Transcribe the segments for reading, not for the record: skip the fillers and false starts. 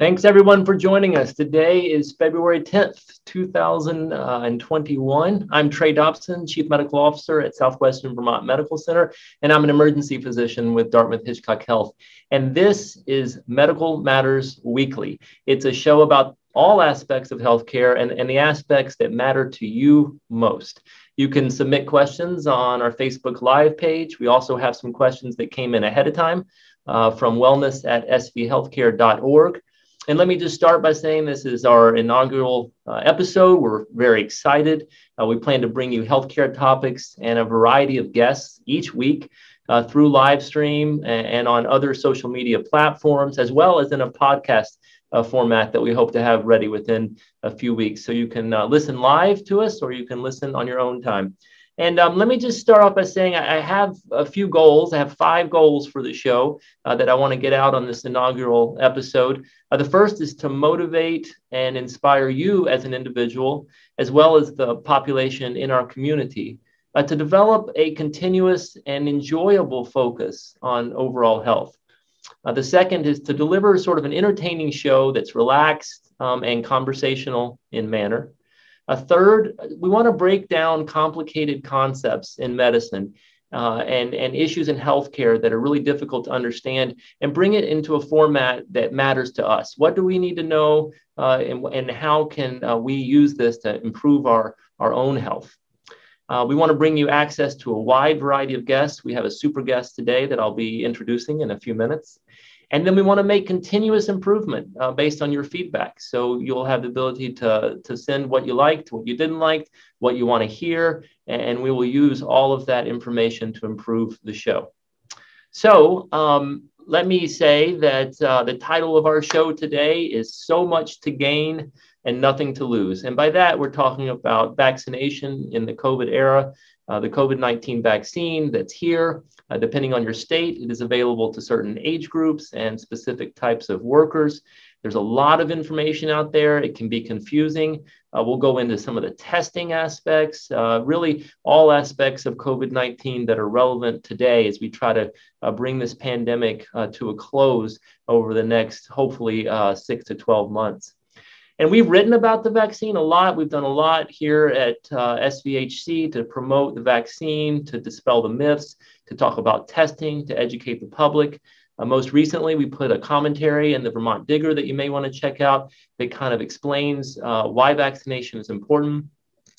Thanks everyone for joining us. Today is February 10th, 2021. I'm Trey Dobson, Chief Medical Officer at Southwestern Vermont Medical Center, and I'm an emergency physician with Dartmouth-Hitchcock Health. And this is Medical Matters Weekly. It's a show about all aspects of healthcare and the aspects that matter to you most. You can submit questions on our Facebook Live page. We also have some questions that came in ahead of time from wellness@svhealthcare.org. And let me just start by saying this is our inaugural episode. We're very excited. We plan to bring you healthcare topics and a variety of guests each week through live stream and on other social media platforms, as well as in a podcast format that we hope to have ready within a few weeks. So you can listen live to us or you can listen on your own time. And let me just start off by saying I have a few goals. I have 5 goals for the show that I want to get out on this inaugural episode. The first is to motivate and inspire you as an individual, as well as the population in our community, to develop a continuous and enjoyable focus on overall health. The second is to deliver sort of an entertaining show that's relaxed and conversational in manner. A third, we want to break down complicated concepts in medicine and issues in healthcare that are really difficult to understand and bring it into a format that matters to us. What do we need to know and how can we use this to improve our own health? We want to bring you access to a wide variety of guests. We have a super guest today that I'll be introducing in a few minutes. And then we want to make continuous improvement based on your feedback. So you'll have the ability to send what you liked, what you didn't like, what you want to hear, and we will use all of that information to improve the show. So let me say that the title of our show today is So Much to Gain and Nothing to Lose. And by that, we're talking about vaccination in the COVID era, the COVID-19 vaccine that's here. Depending on your state, it is available to certain age groups and specific types of workers. There's a lot of information out there. It can be confusing. We'll go into some of the testing aspects, really all aspects of COVID-19 that are relevant today as we try to bring this pandemic to a close over the next, hopefully, 6 to 12 months. And we've written about the vaccine a lot. We've done a lot here at SVHC to promote the vaccine, to dispel the myths, to talk about testing, to educate the public. Most recently, we put a commentary in the Vermont Digger that you may want to check out that kind of explains why vaccination is important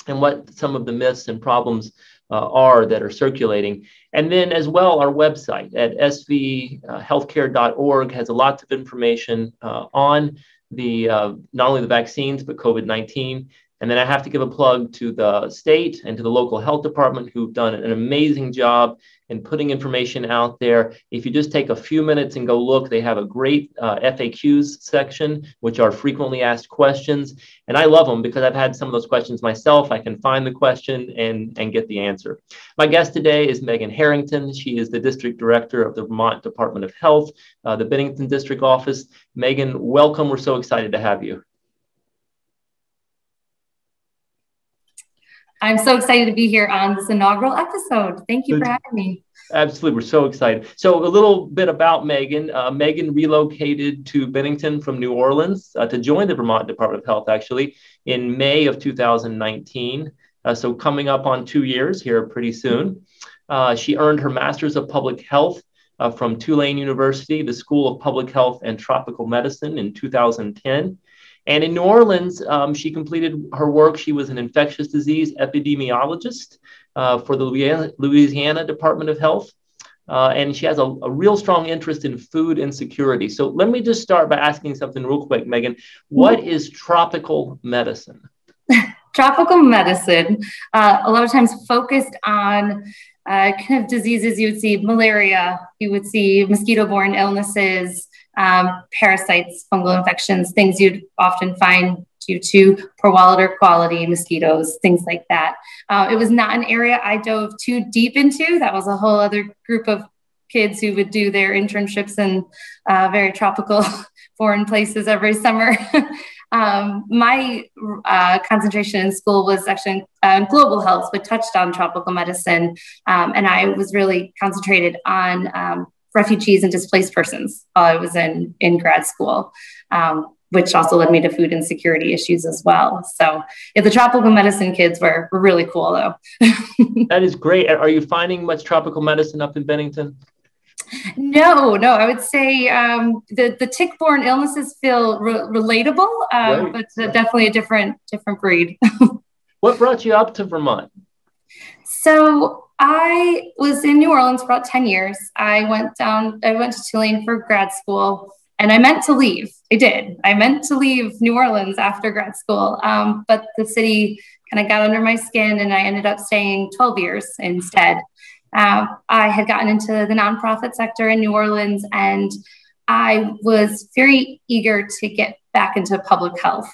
and what some of the myths and problems are that are circulating. And then as well, our website at svhealthcare.org has a lot of information on not only the vaccines, but COVID-19. And then I have to give a plug to the state and to the local health department who've done an amazing job in putting information out there. If you just take a few minutes and go look, they have a great FAQs section, which are frequently asked questions. And I love them because I've had some of those questions myself. I can find the question and get the answer. My guest today is Megan Herrington. She is the District Director of the Vermont Department of Health, the Bennington District Office. Megan, welcome. We're so excited to have you. I'm so excited to be here on this inaugural episode. Thank you for having me. Absolutely. We're so excited. So a little bit about Megan. Megan relocated to Bennington from New Orleans to join the Vermont Department of Health, actually, in May of 2019. So coming up on 2 years here pretty soon. She earned her Master's of Public Health from Tulane University, the School of Public Health and Tropical Medicine in 2010. And in New Orleans, she completed her work. She was an infectious disease epidemiologist for the Louisiana Department of Health. And she has a real strong interest in food insecurity. So let me just start by asking something real quick, Megan. What is tropical medicine? Tropical medicine, a lot of times focused on kind of diseases. You would see malaria, you would see mosquito-borne illnesses, parasites, fungal infections, things you'd often find due to poor water quality, mosquitoes, things like that. It was not an area I dove too deep into. That was a whole other group of kids who would do their internships in very tropical foreign places every summer. My concentration in school was actually in global health, but touched on tropical medicine. And I was really concentrated on refugees and displaced persons while I was in grad school, which also led me to food insecurity issues as well. So yeah, the tropical medicine kids were really cool though. That is great. Are you finding much tropical medicine up in Bennington? No, I would say the tick-borne illnesses feel relatable, but definitely a different breed. What brought you up to Vermont? So I was in New Orleans for about 10 years. I went to Tulane for grad school, and I meant to leave. I did. I meant to leave New Orleans after grad school, but the city kind of got under my skin, and I ended up staying 12 years instead. I had gotten into the nonprofit sector in New Orleans, and I was very eager to get back into public health,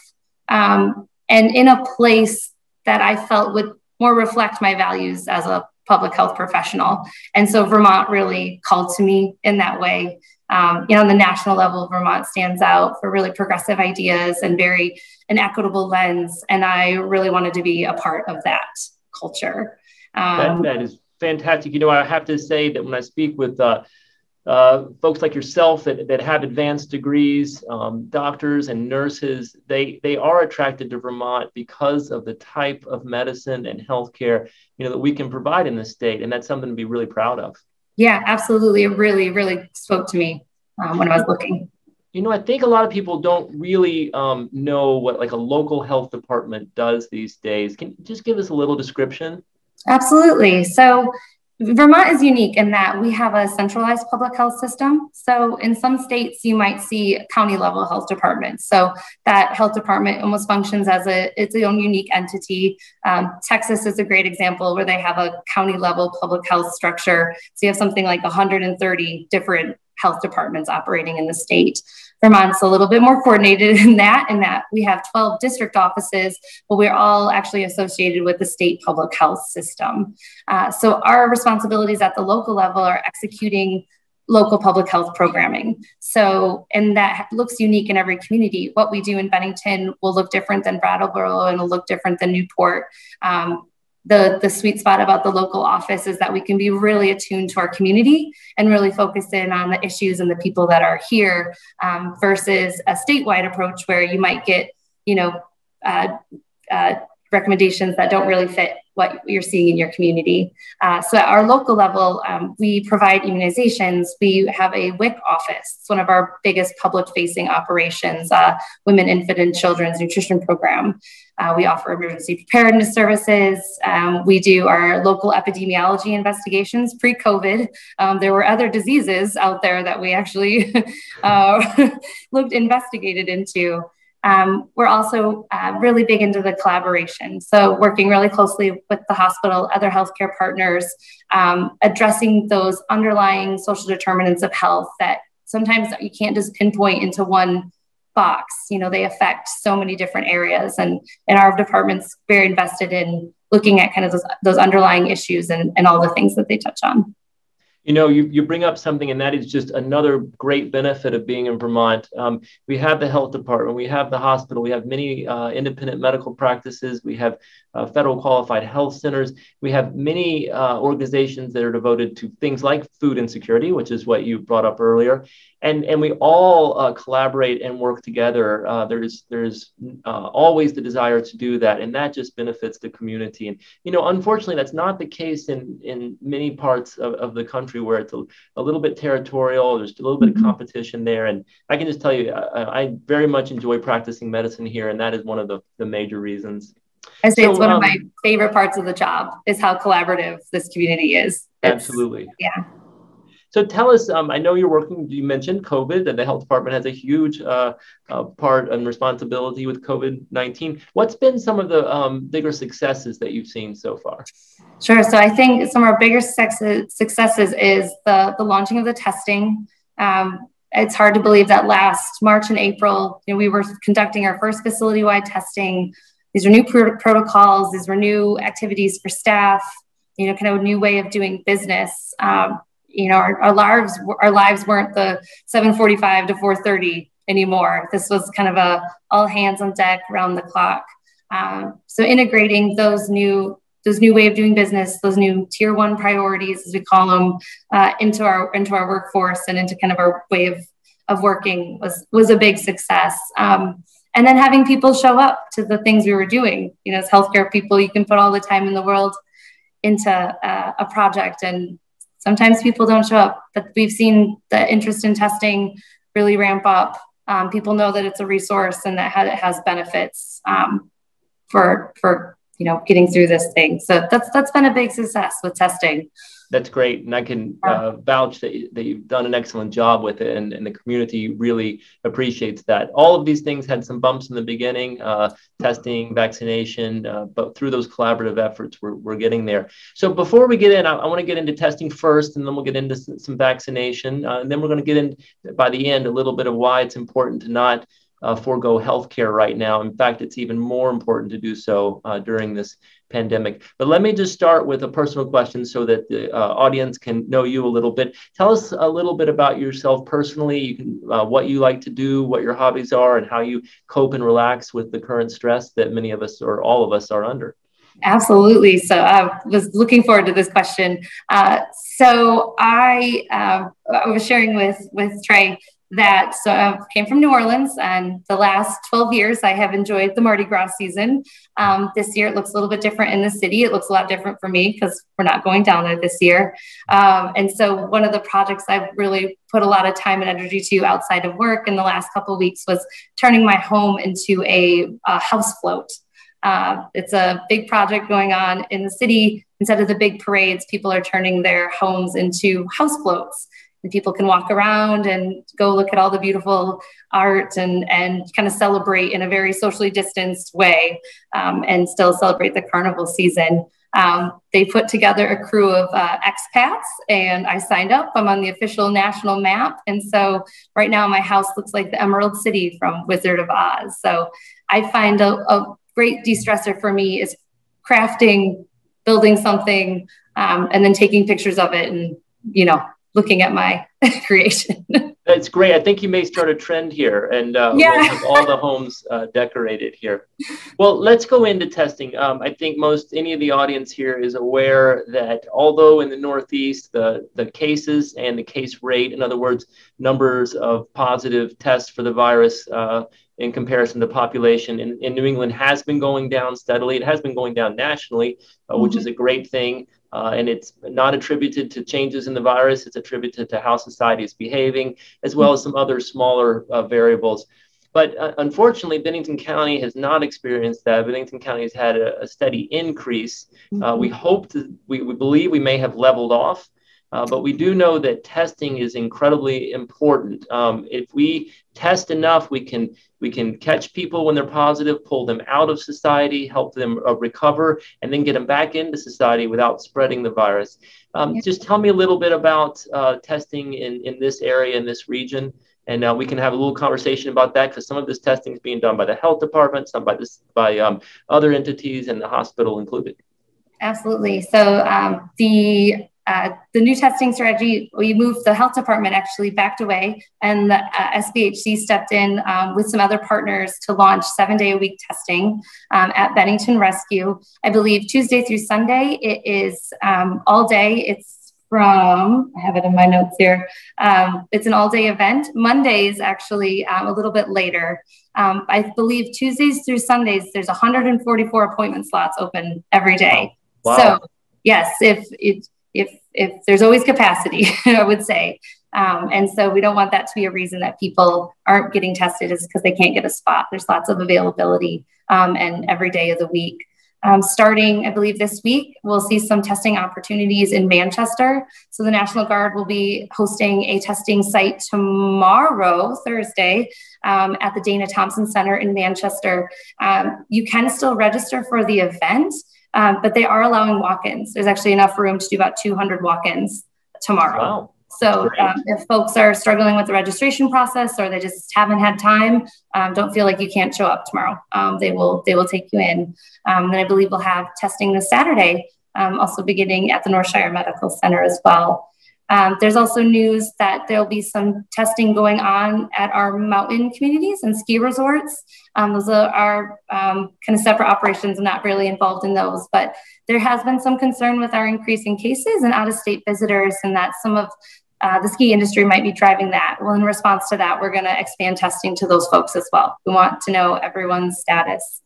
and in a place that I felt would more reflect my values as a public health professional. And so Vermont really called to me in that way. On the national level, Vermont stands out for really progressive ideas and an equitable lens. And I really wanted to be a part of that culture. That is fantastic. I have to say that when I speak with folks like yourself that have advanced degrees, doctors and nurses, they are attracted to Vermont because of the type of medicine and healthcare, that we can provide in the state. And that's something to be really proud of. Yeah, absolutely. It really, really spoke to me when I was looking. I think a lot of people don't really know what like a local health department does these days. Can you just give us a little description? Absolutely. So Vermont is unique in that we have a centralized public health system. So in some states, you might see county level health departments. So that health department almost functions as its own unique entity. Texas is a great example where they have a county level public health structure. So you have something like 130 different health departments operating in the state. Vermont's a little bit more coordinated in that we have 12 district offices, but we're all actually associated with the state public health system. So our responsibilities at the local level are executing local public health programming. So, and that looks unique in every community. What we do in Bennington will look different than Brattleboro and will look different than Newport. The sweet spot about the local office is that we can be really attuned to our community and really focus in on the issues and the people that are here versus a statewide approach where you might get, recommendations that don't really fit what you're seeing in your community. So at our local level, we provide immunizations. We have a WIC office. It's one of our biggest public-facing operations, Women, Infant, and Children's Nutrition Program. We offer emergency preparedness services. We do our local epidemiology investigations pre-COVID. There were other diseases out there that we actually investigated into. We're also really big into the collaboration. So working really closely with the hospital, other healthcare partners, addressing those underlying social determinants of health that sometimes you can't just pinpoint into one box. They affect so many different areas. And our department's very invested in looking at kind of those underlying issues and all the things that they touch on. You bring up something, and that is just another great benefit of being in Vermont. We have the health department, we have the hospital, we have many independent medical practices, we have federal qualified health centers, we have many organizations that are devoted to things like food insecurity, which is what you brought up earlier. And we all collaborate and work together. There's always the desire to do that, and that just benefits the community. And unfortunately, that's not the case in many parts of the country where it's a little bit territorial. There's a little bit of competition there, and I can just tell you, I very much enjoy practicing medicine here, and that is one of the major reasons. I say it's one of my favorite parts of the job is how collaborative this community is. Absolutely. Yeah. So tell us, I know you mentioned COVID, and the health department has a huge part and responsibility with COVID-19. What's been some of the bigger successes that you've seen so far? Sure. So I think some of our bigger successes is the launching of the testing. It's hard to believe that last March and April, we were conducting our first facility-wide testing. These are new protocols. These were new activities for staff, kind of a new way of doing business. Our lives weren't the 7:45 to 4:30 anymore. This was kind of all hands on deck around the clock. So integrating those new those new way of doing business, those new tier 1 priorities, as we call them, into our workforce and into kind of our way of working was a big success. And then having people show up to the things we were doing. You know, as healthcare people, you can put all the time in the world into a project, and sometimes people don't show up, but we've seen the interest in testing really ramp up. People know that it's a resource and that it has benefits for getting through this thing. So that's been a big success with testing. That's great. And I can vouch that you've done an excellent job with it, and the community really appreciates that. All of these things had some bumps in the beginning, testing, vaccination, but through those collaborative efforts, we're getting there. So before we get in, I want to get into testing first, and then we'll get into some vaccination. And then we're going to get in, by the end, a little bit of why it's important to not forego healthcare right now. In fact, it's even more important to do so during this pandemic. But let me just start with a personal question so that the audience can know you a little bit. Tell us a little bit about yourself personally. You can, what you like to do, what your hobbies are, and how you cope and relax with the current stress that many of us or all of us are under. Absolutely. So I was looking forward to this question. So I was sharing with Trey that I came from New Orleans, and the last 12 years I have enjoyed the Mardi Gras season. This year it looks a little bit different in the city. It looks a lot different for me because we're not going down there this year. And so one of the projects I've really put a lot of time and energy to outside of work in the last couple of weeks was turning my home into a house float. It's a big project going on in the city. Instead of the big parades, people are turning their homes into house floats. And people can walk around and go look at all the beautiful art and kind of celebrate in a very socially distanced way, and still celebrate the carnival season. They put together a crew of expats, and I signed up. I'm on the official national map. And so right now my house looks like the Emerald City from Wizard of Oz. So I find a great de-stressor for me is crafting, building something, and then taking pictures of it and, looking at my creation. That's great. I think you may start a trend here, and we'll have all the homes decorated here. Well, let's go into testing. I think any of the audience here is aware that although in the Northeast, the cases and the case rate, in other words, numbers of positive tests for the virus in comparison to the population in New England has been going down steadily. It has been going down nationally, which is a great thing. And it's not attributed to changes in the virus. It's attributed to how society is behaving, as well as some other smaller variables. But unfortunately, Bennington County has not experienced that. Bennington County has had a steady increase. We believe we may have leveled off. But we do know that testing is incredibly important. If we test enough, we can catch people when they're positive, pull them out of society, help them recover, and then get them back into society without spreading the virus. Just tell me a little bit about testing in this area, in this region, and we can have a little conversation about that, because some of this testing is being done by the health department, some by other entities, and the hospital included. Absolutely. So the new testing strategy, we moved the health department actually backed away, and the SBHC stepped in with some other partners to launch 7-day-a-week testing at Bennington Rescue. I believe Tuesday through Sunday, it is all day. It's from, I have it in my notes here. It's an all-day event. Mondays actually a little bit later. I believe Tuesdays through Sundays, there's 144 appointment slots open every day. Wow. So yes, if there's always capacity, I would say. And so we don't want that to be a reason that people aren't getting tested is because they can't get a spot. There's lots of availability and every day of the week. Starting, I believe, this week, we'll see some testing opportunities in Manchester. So the National Guard will be hosting a testing site tomorrow, Thursday, at the Dana Thompson Center in Manchester. You can still register for the event, but they are allowing walk-ins. There's actually enough room to do about 200 walk-ins tomorrow. Wow. So if folks are struggling with the registration process or they just haven't had time, don't feel like you can't show up tomorrow. They will take you in. Then I believe we'll have testing this Saturday, also beginning at the Northshire Medical Center as well. There's also news that there'll be some testing going on at our mountain communities and ski resorts. Those are kind of separate operations. I'm not really involved in those, but there has been some concern with our increasing cases and out-of-state visitors, and that some of the ski industry might be driving that. Well, in response to that, we're going to expand testing to those folks as well. We want to know everyone's status.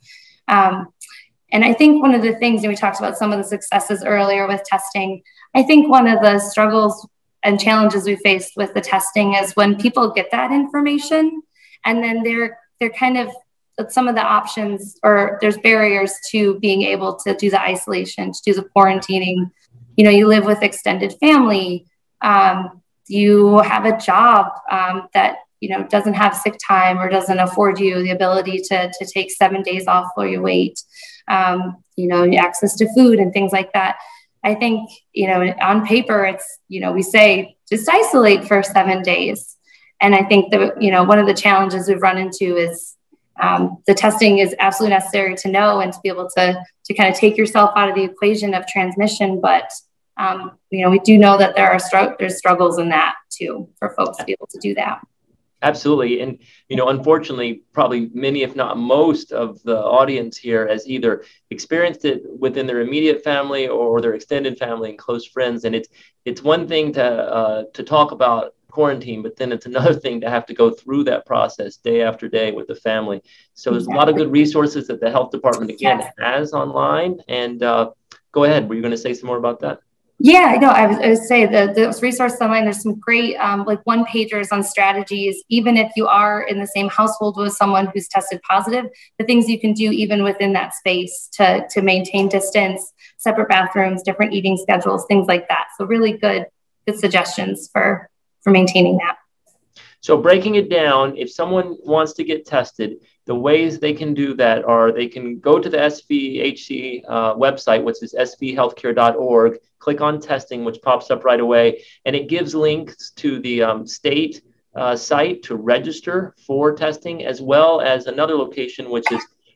And I think one of the things, and we talked about some of the successes earlier with testing, I think one of the struggles and challenges we faced with the testing is when people get that information and then they're kind of, some of the options, or there's barriers to being able to do the isolation, to do the quarantining. You know, you live with extended family, you have a job that, you know, doesn't have sick time or doesn't afford you the ability to take 7 days off while you wait, you know, access to food and things like that. I think, you know, on paper, it's, you know, we say just isolate for 7 days. And I think that, you know, one of the challenges we've run into is the testing is absolutely necessary to know and to be able to kind of take yourself out of the equation of transmission. But, you know, we do know that there's struggles in that too, for folks to be able to do that. Absolutely. And, you know, unfortunately, probably many, if not most of the audience here has either experienced it within their immediate family or their extended family and close friends. And it's one thing to talk about quarantine, but then it's another thing to have to go through that process day after day with the family. So there's a lot of good resources that the health department, again, has online. And go ahead. Were you going to say some more about that? Yeah, no, I would say the resources online, there's some great like one-pagers on strategies, even if you are in the same household with someone who's tested positive, the things you can do even within that space to maintain distance, separate bathrooms, different eating schedules, things like that. So really good suggestions for maintaining that. So breaking it down, if someone wants to get tested, the ways they can do that are they can go to the SVHC website, which is svhealthcare.org, click on testing, which pops up right away, and it gives links to the state site to register for testing, as well as another location, which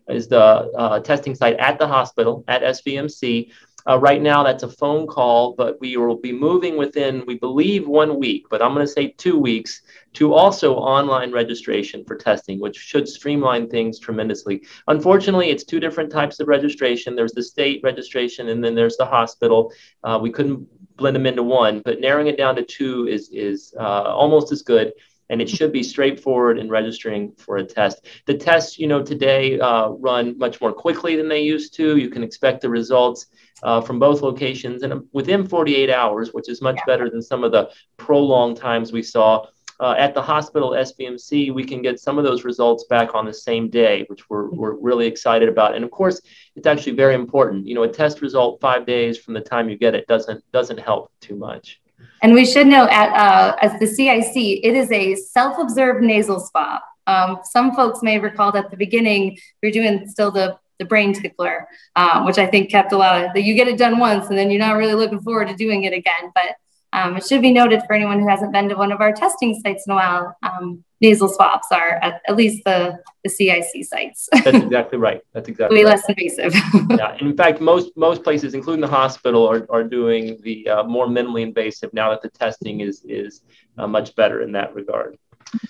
is the testing site at the hospital at SVMC. Right now, that's a phone call, but we will be moving within, we believe, 1 week, but I'm going to say 2 weeks, to also online registration for testing, which should streamline things tremendously. Unfortunately, it's two different types of registration. There's the state registration, and then there's the hospital. We couldn't blend them into one, but narrowing it down to two is almost as good. And it should be straightforward in registering for a test. The tests, you know, today run much more quickly than they used to. You can expect the results from both locations and within 48 hours, which is much better than some of the prolonged times we saw. At the hospital SVMC, we can get some of those results back on the same day, which we're really excited about. And of course, it's actually very important. You know, a test result 5 days from the time you get it doesn't help too much. And we should know as the CIC, it is a self-observed nasal swab. Some folks may recall that at the beginning, we were doing still the brain tickler, which I think kept a lot of, you get it done once and then you're not really looking forward to doing it again. But it should be noted for anyone who hasn't been to one of our testing sites in a while, nasal swabs are at least the CIC sites. That's exactly right. That's exactly way right. less invasive. Yeah. In fact, most places, including the hospital, are doing the more minimally invasive now that the testing is much better in that regard.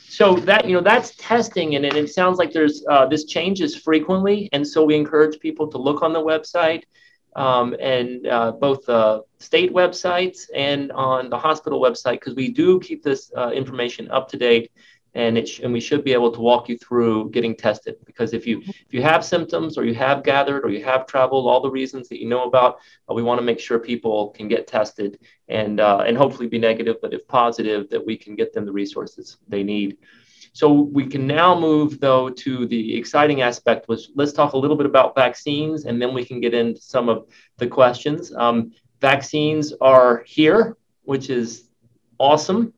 So that, you know, that's testing, and it sounds like there's this changes frequently, and so we encourage people to look on the website and both the state websites and on the hospital website, because we do keep this information up to date, and we should be able to walk you through getting tested. Because if you have symptoms, or you have gathered, or you have traveled, all the reasons that you know about, we want to make sure people can get tested and hopefully be negative, but if positive, that we can get them the resources they need. So we can now move, though, to the exciting aspect, which let's talk a little bit about vaccines, and then we can get into some of the questions. Vaccines are here, which is awesome.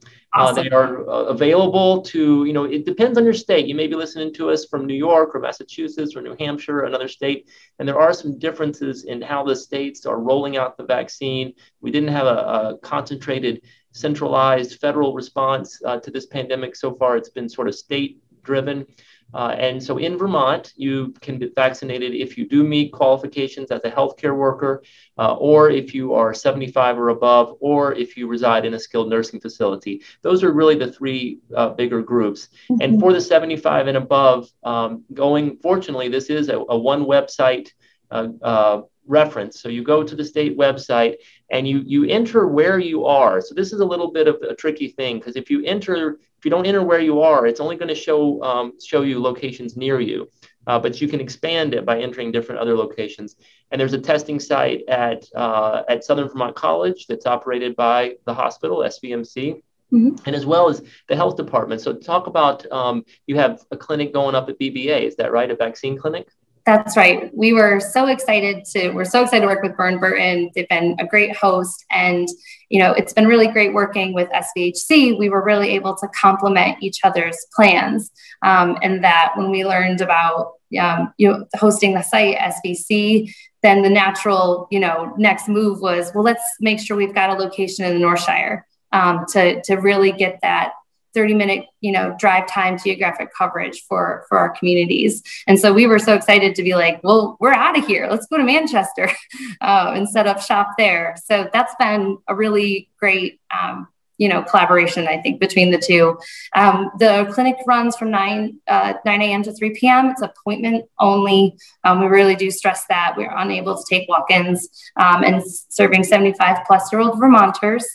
They are available to, you know, it depends on your state. You may be listening to us from New York or Massachusetts or New Hampshire or another state, and there are some differences in how the states are rolling out the vaccine. We didn't have a concentrated, centralized federal response to this pandemic so far. It's been sort of state driven. And so in Vermont, you can get vaccinated if you do meet qualifications as a healthcare worker, or if you are 75 or above, or if you reside in a skilled nursing facility. Those are really the three bigger groups. Mm-hmm. And for the 75 and above, fortunately, this is a one website reference. So you go to the state website and you enter where you are. So this is a little bit of a tricky thing, because if you don't enter where you are, it's only going to show you locations near you. But you can expand it by entering different other locations. And there's a testing site at Southern Vermont College that's operated by the hospital, SVMC. Mm-hmm. And as well as the health department. So talk about, you have a clinic going up at BBA, is that right? A vaccine clinic? That's right. We're so excited to work with Burn Burton. They've been a great host, and it's been really great working with SVHC. We were really able to complement each other's plans, and that when we learned about hosting the site SVC, then the natural next move was, well, let's make sure we've got a location in the Northshire to really get that 30-minute, drive time geographic coverage for our communities. And so we were so excited to be like, well, we're out of here. Let's go to Manchester and set up shop there. So that's been a really great, collaboration, I think, between the two. The clinic runs from 9 a.m. to 3 p.m. It's appointment only. We really do stress that we're unable to take walk-ins, and serving 75-plus-year-old Vermonters.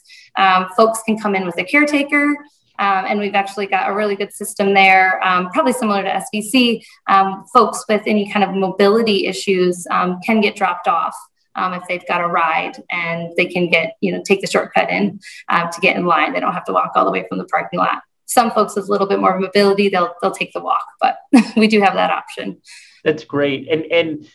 Folks can come in with a caretaker. And we've actually got a really good system there, probably similar to SVC. Folks with any kind of mobility issues can get dropped off if they've got a ride, and they can take the shortcut in to get in line. They don't have to walk all the way from the parking lot. Some folks with a little bit more mobility, they'll take the walk, but we do have that option. That's great. And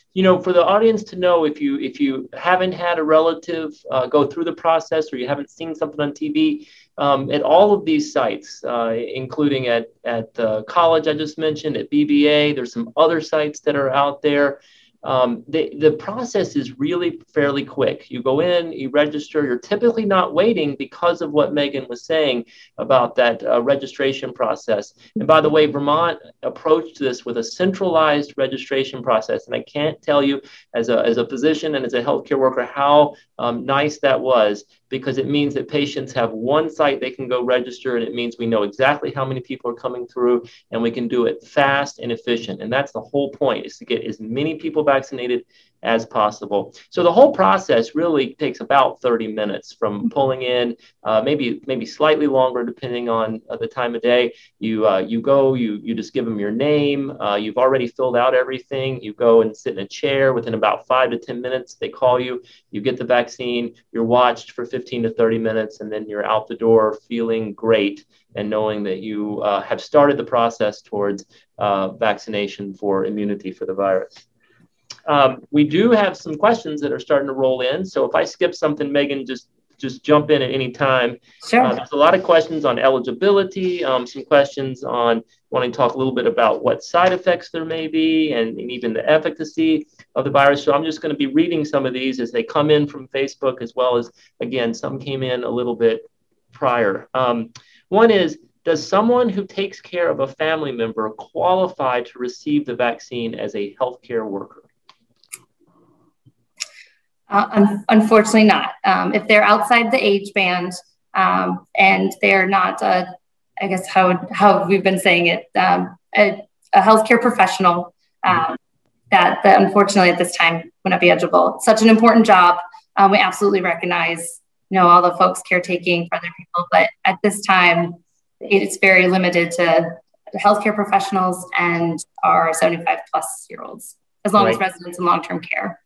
for the audience to know, if you haven't had a relative go through the process, or you haven't seen something on TV, at all of these sites, including at the college I just mentioned, at BBA, there's some other sites that are out there. The process is really fairly quick. You go in, you register. You're typically not waiting because of what Megan was saying about that registration process. And by the way, Vermont approached this with a centralized registration process. And I can't tell you as a physician and as a healthcare worker how nice that was, because it means that patients have one site they can go register, and it means we know exactly how many people are coming through, and we can do it fast and efficient. And that's the whole point, is to get as many people vaccinated as possible. So the whole process really takes about 30 minutes from pulling in, maybe slightly longer depending on the time of day. You go, you just give them your name. You've already filled out everything. You go and sit in a chair. Within about 5 to 10 minutes, they call you. You get the vaccine. You're watched for 15 to 30 minutes, and then you're out the door feeling great and knowing that you have started the process towards vaccination for immunity for the virus. We do have some questions that are starting to roll in. So if I skip something, Megan, just jump in at any time. Sure. There's a lot of questions on eligibility, some questions on wanting to talk a little bit about what side effects there may be, and even the efficacy of the virus. So I'm just going to be reading some of these as they come in from Facebook, as well as, again, some came in a little bit prior. One is, does someone who takes care of a family member qualify to receive the vaccine as a healthcare worker? Unfortunately not. If they're outside the age band and they're not, I guess how we've been saying it, a healthcare professional, that unfortunately at this time would not be eligible. It's such an important job. We absolutely recognize, all the folks caretaking for other people, but at this time, it's very limited to healthcare professionals and our 75-plus-year-olds, as long as residents in long-term care.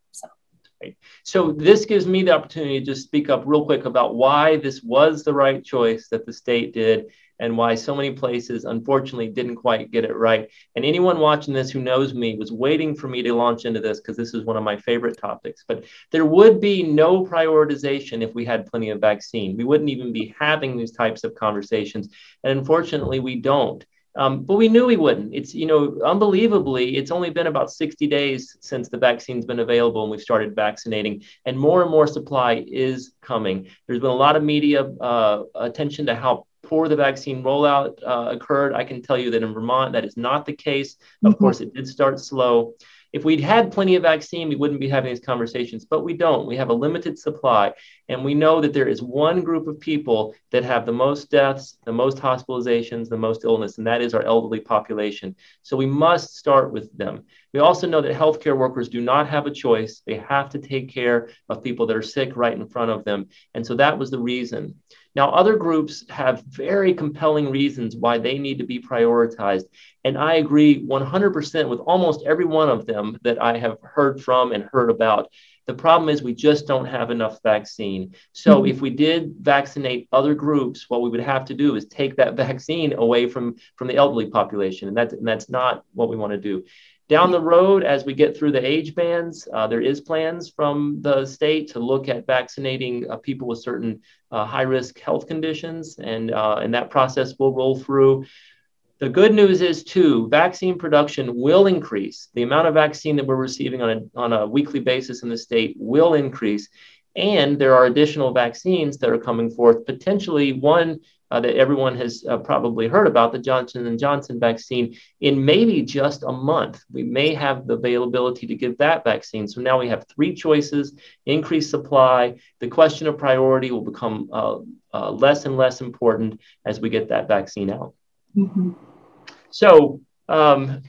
So this gives me the opportunity to just speak up real quick about why this was the right choice that the state did, and why so many places, unfortunately, didn't quite get it right. And anyone watching this who knows me was waiting for me to launch into this, because this is one of my favorite topics. But there would be no prioritization if we had plenty of vaccine. We wouldn't even be having these types of conversations. And unfortunately, we don't. But we knew we wouldn't. It's, unbelievably, it's only been about 60 days since the vaccine's been available and we've started vaccinating, and more supply is coming. There's been a lot of media attention to how before the vaccine rollout occurred. I can tell you that in Vermont, that is not the case. Of course, it did start slow. If we'd had plenty of vaccine, we wouldn't be having these conversations, but we don't. We have a limited supply, and we know that there is one group of people that have the most deaths, the most hospitalizations, the most illness, and that is our elderly population. So we must start with them. We also know that healthcare workers do not have a choice. They have to take care of people that are sick right in front of them. And so that was the reason. Now, other groups have very compelling reasons why they need to be prioritized. And I agree 100% with almost every one of them that I have heard from and heard about. The problem is we just don't have enough vaccine. So if we did vaccinate other groups, what we would have to do is take that vaccine away from the elderly population. And that's not what we want to do. Down the road, as we get through the age bands, there is plans from the state to look at vaccinating people with certain high-risk health conditions, and that process will roll through. The good news is, too, vaccine production will increase. The amount of vaccine that we're receiving on a weekly basis in the state will increase. And there are additional vaccines that are coming forth, potentially one that everyone has probably heard about, the Johnson & Johnson vaccine. In maybe just a month, we may have the availability to give that vaccine. So now we have three choices: increased supply. The question of priority will become less and less important as we get that vaccine out. So the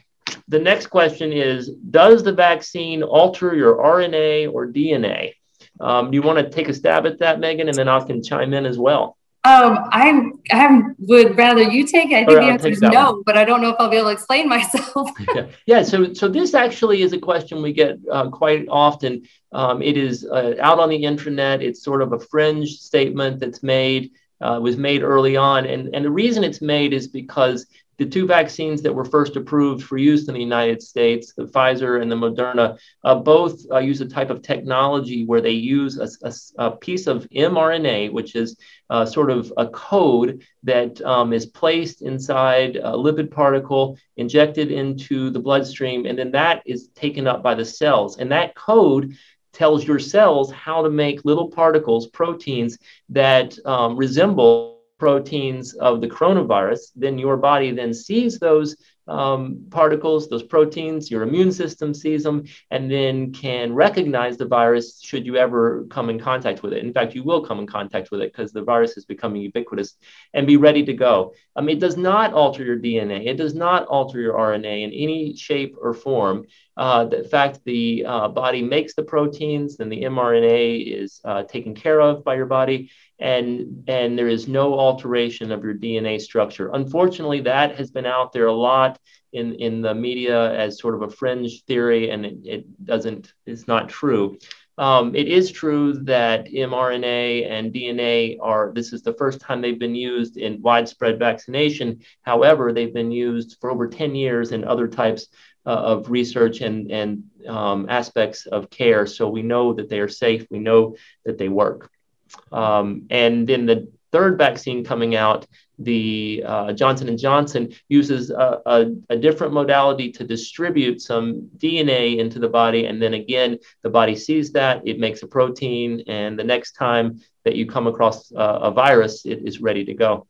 next question is, does the vaccine alter your RNA or DNA? Do you want to take a stab at that, Megan, and then I can chime in as well? I would rather you take it. I think the answer is no, but I don't know if I'll be able to explain myself. Yeah. So this actually is a question we get quite often. It is out on the intranet. It's sort of a fringe statement that's was made early on. And the reason it's made is because the two vaccines that were first approved for use in the United States, the Pfizer and the Moderna, both use a type of technology where they use a piece of mRNA, which is sort of a code that is placed inside a lipid particle, injected into the bloodstream, and then that is taken up by the cells. And that code tells your cells how to make little particles, proteins that resemble proteins of the coronavirus. Then your body then sees those particles, those proteins, your immune system sees them, and then can recognize the virus should you ever come in contact with it. In fact, you will come in contact with it because the virus is becoming ubiquitous, and be ready to go. It does not alter your DNA. It does not alter your RNA in any shape or form. In fact, the body makes the proteins, and the mRNA is taken care of by your body, and there is no alteration of your DNA structure. Unfortunately, that has been out there a lot in the media as sort of a fringe theory, and it's not true. It is true that mRNA and DNA this is the first time they've been used in widespread vaccination. However, they've been used for over 10 years in other types of research and aspects of care. So we know that they are safe. We know that they work. And then the third vaccine coming out, the Johnson & Johnson, uses a different modality to distribute some DNA into the body. And then again, the body sees that, it makes a protein, and the next time that you come across a virus, it is ready to go.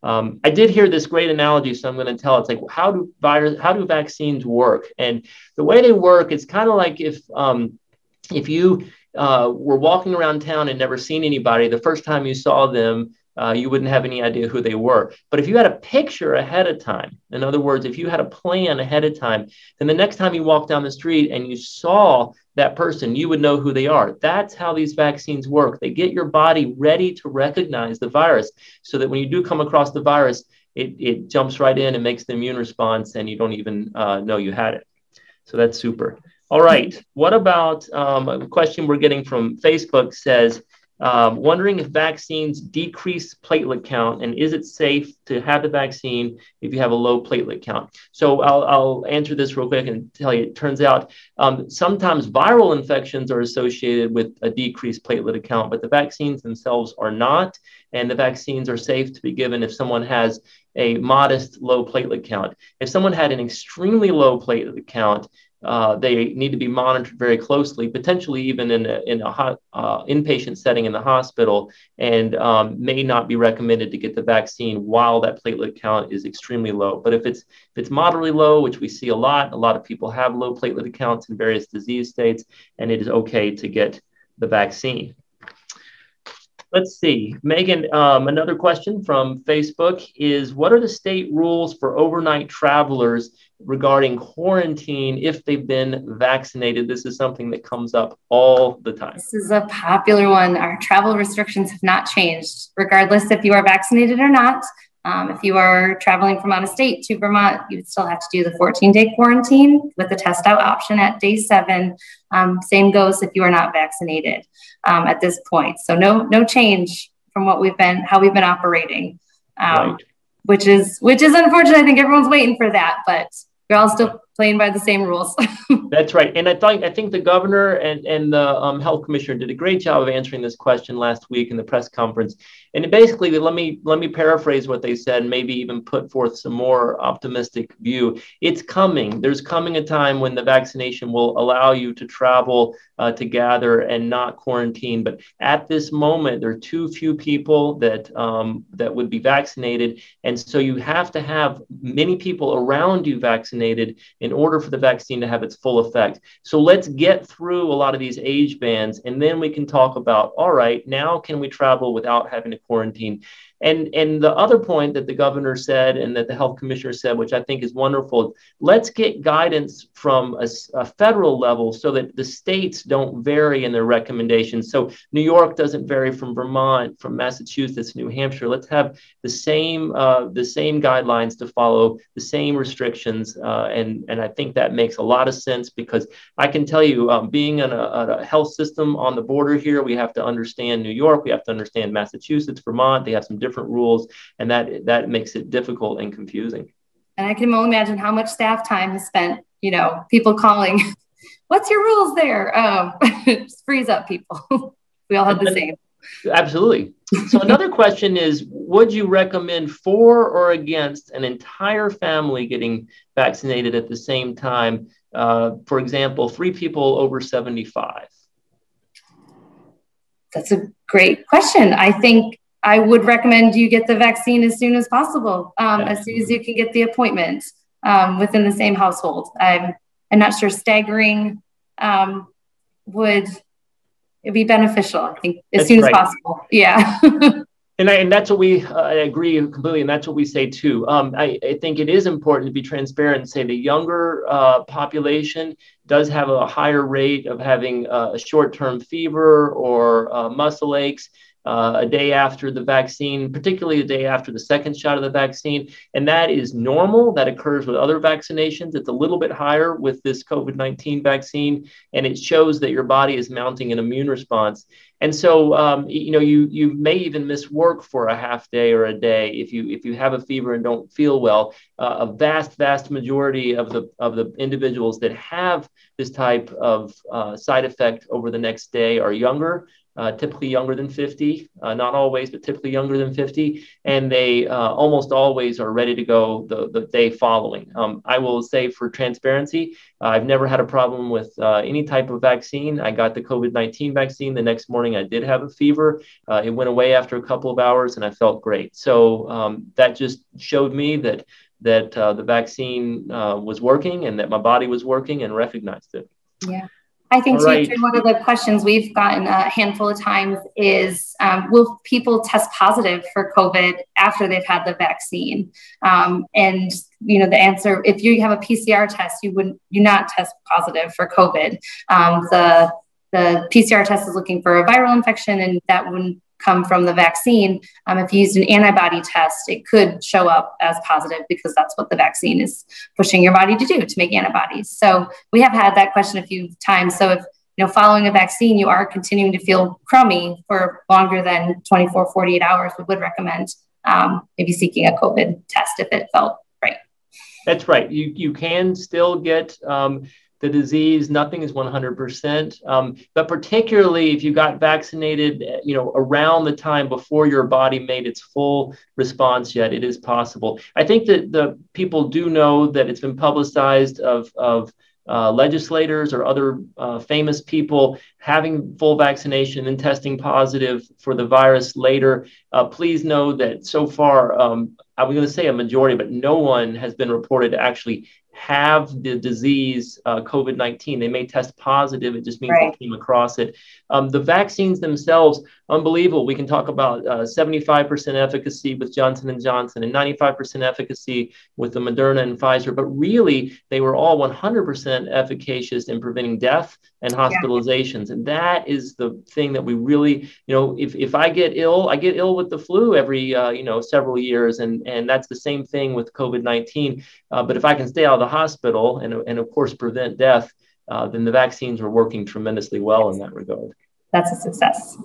I did hear this great analogy, so I'm going to tell it. It's like, how do vaccines work? And the way they work, it's kind of like if you were walking around town and never seen anybody, the first time you saw them, you wouldn't have any idea who they were. But if you had a picture ahead of time, in other words, if you had a plan ahead of time, then the next time you walked down the street and you saw that person, you would know who they are. That's how these vaccines work. They get your body ready to recognize the virus so that when you do come across the virus, it jumps right in and makes the immune response, and you don't even know you had it. So that's super. All right. What about a question we're getting from Facebook says, wondering if vaccines decrease platelet count, and is it safe to have the vaccine if you have a low platelet count? So I'll answer this real quick and tell you, it turns out sometimes viral infections are associated with a decreased platelet count, but the vaccines themselves are not. And the vaccines are safe to be given if someone has a modest low platelet count. If someone had an extremely low platelet count, they need to be monitored very closely, potentially even in a inpatient setting in the hospital, and may not be recommended to get the vaccine while that platelet count is extremely low. But if it's moderately low, which we see a lot of people have low platelet counts in various disease states, and it is okay to get the vaccine. Let's see, Megan, another question from Facebook is, what are the state rules for overnight travelers regarding quarantine if they've been vaccinated? This is something that comes up all the time. This is a popular one. Our travel restrictions have not changed, regardless if you are vaccinated or not. If you are traveling from out of state to Vermont, you would still have to do the 14-day quarantine with the test out option at day 7. Same goes if you are not vaccinated at this point. So no change from how we've been operating, Right. which is unfortunate. I think everyone's waiting for that, but we're all still playing by the same rules. That's right. And I think the governor and the health commissioner did a great job of answering this question last week in the press conference. And basically, let me paraphrase what they said, and maybe even put forth some more optimistic view. It's coming. There's coming a time when the vaccination will allow you to travel, to gather, and not quarantine. But at this moment, there are too few people that would be vaccinated. And so you have to have many people around you vaccinated in order for the vaccine to have its full effect. So let's get through a lot of these age bands, and then we can talk about, all right, now can we travel without having to quarantine? And the other point that the governor said and that the health commissioner said, which I think is wonderful, let's get guidance from a federal level so that the states don't vary in their recommendations. So New York doesn't vary from Vermont, from Massachusetts, New Hampshire. Let's have the same guidelines to follow, the same restrictions. And I think that makes a lot of sense, because I can tell you, being in a health system on the border here, we have to understand New York, we have to understand Massachusetts, Vermont. They have some different rules, and that makes it difficult and confusing. And I can only imagine how much staff time is spent, people calling, what's your rules there? Just freeze up, people. We all have the same. Absolutely. So another question is, would you recommend for or against an entire family getting vaccinated at the same time? For example, 3 people over 75. That's a great question. I think I would recommend you get the vaccine as soon as possible, as soon as you can get the appointment within the same household. I'm not sure staggering would be beneficial. I think as soon as possible. Yeah. And that's what I agree completely. And that's what we say too. I think it is important to be transparent and say the younger population does have a higher rate of having a short-term fever or muscle aches a day after the vaccine, particularly a day after the second shot of the vaccine. And that is normal. That occurs with other vaccinations. It's a little bit higher with this COVID-19 vaccine, and it shows that your body is mounting an immune response. And so, you may even miss work for a half day or a day if you have a fever and don't feel well. A vast majority of the individuals that have this type of side effect over the next day are younger. Typically younger than 50, not always, but typically younger than 50. And they almost always are ready to go the day following. I will say, for transparency, I've never had a problem with any type of vaccine. I got the COVID-19 vaccine. The next morning I did have a fever. It went away after a couple of hours and I felt great. So that just showed me that the vaccine was working and that my body was working, and recognized it. Yeah. I think one of the questions we've gotten a handful of times is, will people test positive for COVID after they've had the vaccine? And the answer, if you have a PCR test, you not test positive for COVID. The PCR test is looking for a viral infection, and that wouldn't come from the vaccine. If you used an antibody test, it could show up as positive, because that's what the vaccine is pushing your body to do, to make antibodies. So we have had that question a few times. So if, following a vaccine, you are continuing to feel crummy for longer than 24, 48 hours, we would recommend maybe seeking a COVID test if it felt right. That's right. You can still get the disease. Nothing is 100%. But particularly if you got vaccinated, around the time before your body made its full response yet, it is possible. I think that the people do know that it's been publicized of legislators or other famous people having full vaccination and testing positive for the virus later. Please know that so far, I'm going to say a majority, but no one has been reported to actually have the disease, COVID-19. They may test positive. It just means they came across it. The vaccines themselves, unbelievable. We can talk about 75% efficacy with Johnson & Johnson and 95% efficacy with the Moderna and Pfizer, but really they were all 100% efficacious in preventing death and hospitalizations. And that is the thing that we really, if I get ill, I get ill with the flu every, several years. And that's the same thing with COVID-19. But if I can stay out of the hospital and of course, prevent death, then the vaccines are working tremendously well in that regard. That's a success.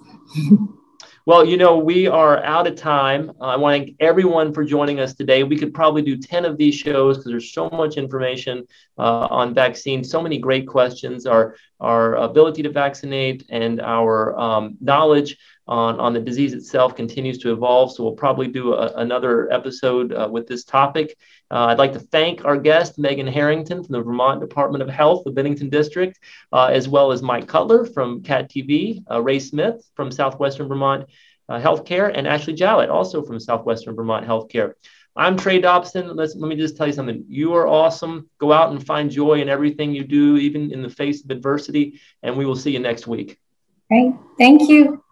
Well, we are out of time. I want to thank everyone for joining us today. We could probably do 10 of these shows because there's so much information on vaccines, so many great questions, our ability to vaccinate and our knowledge on the disease itself continues to evolve. So we'll probably do another episode with this topic. I'd like to thank our guest, Megan Herrington from the Vermont Department of Health, the Bennington District, as well as Mike Cutler from CAT TV, Ray Smith from Southwestern Vermont Healthcare, and Ashley Jowett, also from Southwestern Vermont Healthcare. I'm Trey Dobson. Let me just tell you something. You are awesome. Go out and find joy in everything you do, even in the face of adversity, and we will see you next week. Great. Thank you.